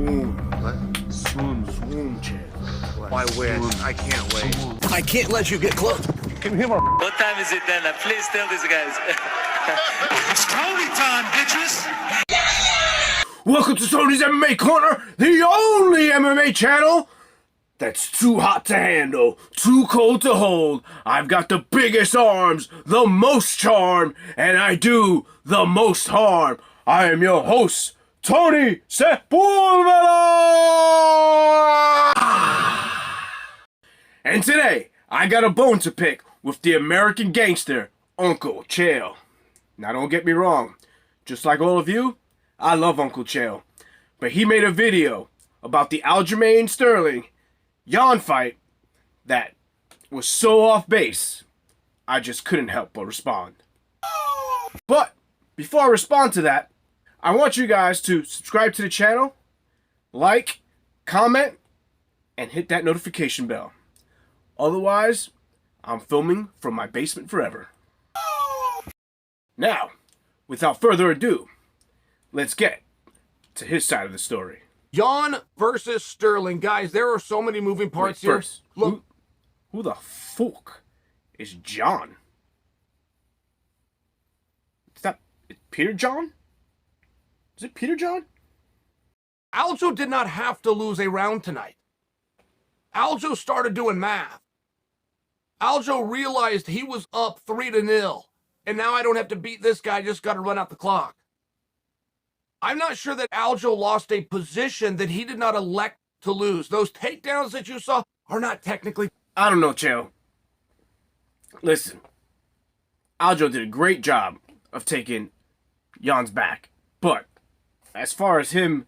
Swoon. What? Swoon, Chael. I wish. I can't wait. I can't let you get close. Can you hear my... What time is it then? Please tell these guys. It's Tony time, bitches! Welcome to Tony's MMA Corner, the only MMA channel that's too hot to handle, too cold to hold. I've got the biggest arms, the most charm, and I do the most harm. I am your host, Tony Sepulveda! And today, I got a bone to pick with the American gangster, Uncle Chael. Now don't get me wrong, just like all of you, I love Uncle Chael. But he made a video about the Aljamain Sterling Jan fight that was so off base, I just couldn't help but respond. But before I respond to that, I want you guys to subscribe to the channel, like, comment, and hit that notification bell. Otherwise, I'm filming from my basement forever. Now, without further ado, let's get to his side of the story. Jan versus Sterling. Guys, there are so many moving parts here. First, Look, who the fuck is John? Is that Peter John? Is it Peter John? Aljo did not have to lose a round tonight. Aljo started doing math. Aljo realized he was up 3-0. And now I don't have to beat this guy, just got to run out the clock. I'm not sure that Aljo lost a position that he did not elect to lose. Those takedowns that you saw are not technically... I don't know, Chael. Listen, Aljo did a great job of taking Jan's back. But as far as him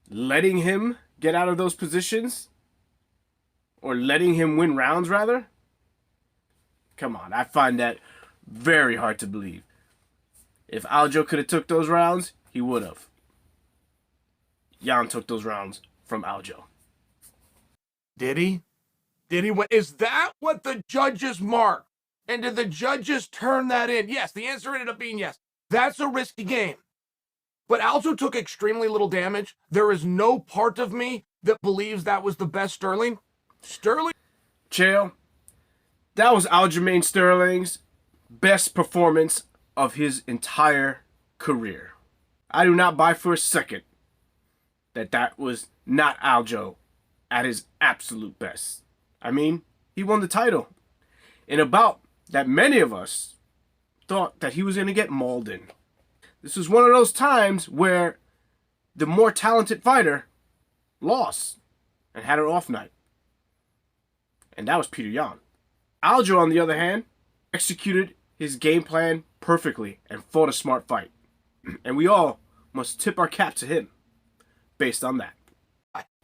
letting him get out of those positions, or letting him win rounds, rather, come on, I find that very hard to believe. If Aljo could have took those rounds, he would have. Jan took those rounds from Aljo. Did he? Did he win? Is that what the judges marked? And did the judges turn that in? Yes, the answer ended up being yes. That's a risky game. But Aljo took extremely little damage. There is no part of me that believes that was the best Sterling. Sterling? Chael, that was Aljamain Sterling's best performance of his entire career. I do not buy for a second that that was not Aljo at his absolute best. I mean, he won the title in a bout that many of us thought that he was going to get mauled in. This was one of those times where the more talented fighter lost and had an off night. And that was Peter Yan. Aljo, on the other hand, executed his game plan perfectly and fought a smart fight. And we all must tip our cap to him based on that.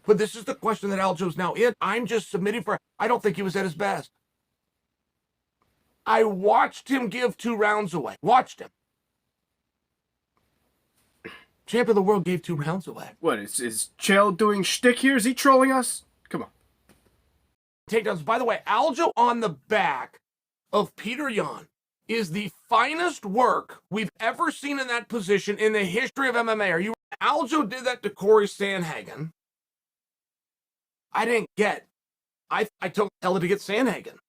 But this is the question that Aljo's now in. I'm just submitting for... I don't think he was at his best. I watched him give 2 rounds away. Watched him. Champ of the world gave 2 rounds away. What, is Chael doing shtick here? Is he trolling us? Come on. Takedowns. By the way, Aljo on the back of Peter Yan is the finest work we've ever seen in that position in the history of MMA. Are you... Aljo did that to Corey Sandhagen. I didn't get. I told Ella to get Sandhagen.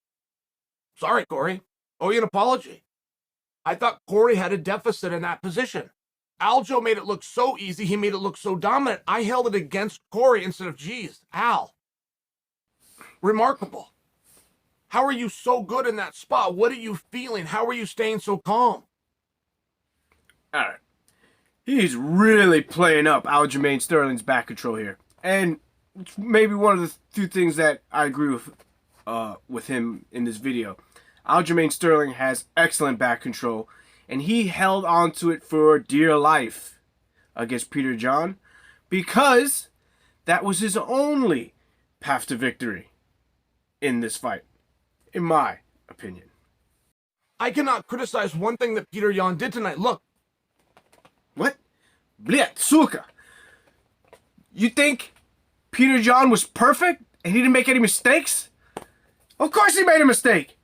Sorry, Corey. Owe you an apology. I thought Corey had a deficit in that position. Aljo made it look so easy. He made it look so dominant. I held it against Corey instead of, geez, Al. Remarkable. How are you so good in that spot? What are you feeling? How are you staying so calm? All right. He's really playing up Aljamain Sterling's back control here. And it's maybe one of the few things that I agree with him in this video. Aljamain Sterling has excellent back control, and he held on to it for dear life against Peter Yan because that was his only path to victory in this fight, in my opinion. I cannot criticize one thing that Peter Yan did tonight. Look. What? Blit, suka. You think Peter Yan was perfect and he didn't make any mistakes? Of course he made a mistake.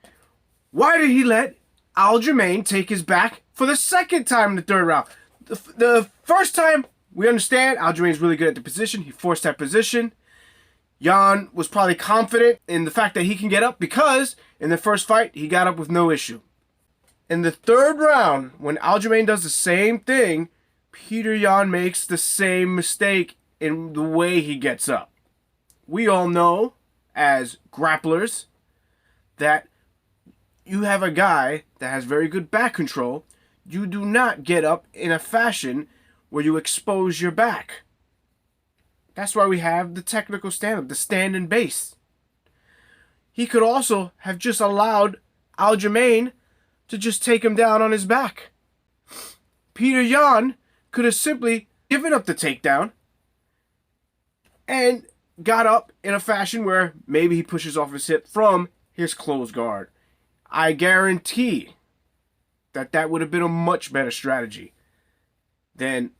Why did he let Aljamain take his back for the second time in the 3rd round? The first time We understand Aljamain's really good at the position. He forced that position. Jan was probably confident in the fact that he can get up because in the first fight, he got up with no issue. In the third round, when Aljamain does the same thing, Peter Yan makes the same mistake in the way he gets up. We all know, as grapplers, that you have a guy that has very good back control. You do not get up in a fashion where you expose your back. That's why we have the technical stand-up, the stand and base. He could also have just allowed Aljamain to just take him down on his back. Peter Yan could have simply given up the takedown and got up in a fashion where maybe he pushes off his hip from his closed guard. I guarantee that that would have been a much better strategy than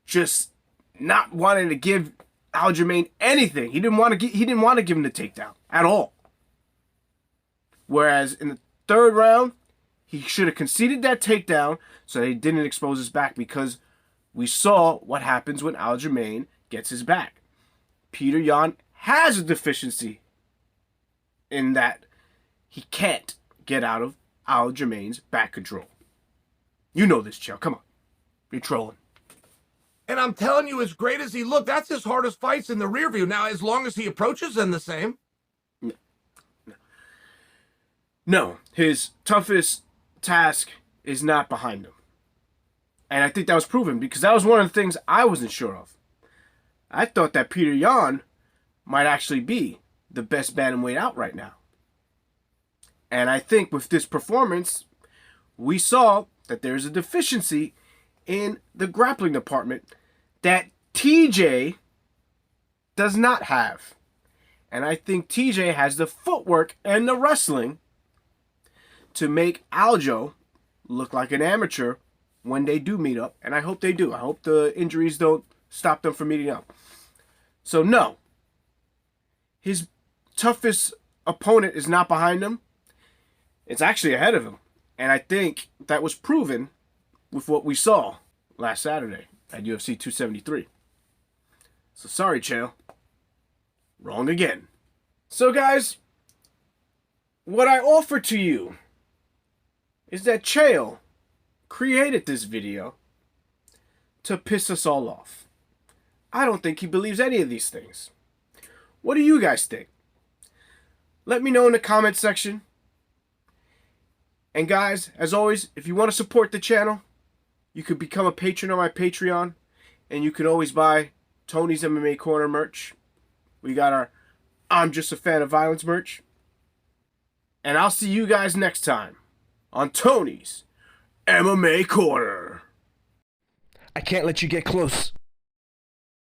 just not wanting to give Aljamain anything. He didn't want to give him the takedown at all. Whereas in the third round, he should have conceded that takedown so that he didn't expose his back, because we saw what happens when Aljamain gets his back. Peter Yan has a deficiency in that he can't get out of Aljamain's back control. You know this, Chael. Come on. You're trolling. And I'm telling you, as great as he looked, that's his hardest fights in the rear view. Now, as long as he approaches them the same. No, his toughest task is not behind him. And I think that was proven, because that was one of the things I wasn't sure of. I thought that Peter Yan might actually be the best bantamweight out right now. And I think with this performance, we saw that there's a deficiency in the grappling department that TJ does not have. And I think TJ has the footwork and the wrestling to make Aljo look like an amateur when they do meet up. And I hope they do. I hope the injuries don't stop them from meeting up. So no, his toughest opponent is not behind him. It's actually ahead of him. And I think that was proven with what we saw last Saturday at UFC 273. So sorry, Chael. Wrong again. So guys, what I offer to you is that Chael created this video to piss us all off. I don't think he believes any of these things. What do you guys think? Let me know in the comment section. And guys, as always, if you want to support the channel, you could become a patron on my Patreon. And you can always buy Tony's MMA Corner merch. We got our I'm Just a Fan of Violence merch. And I'll see you guys next time on Tony's MMA Corner. I can't let you get close.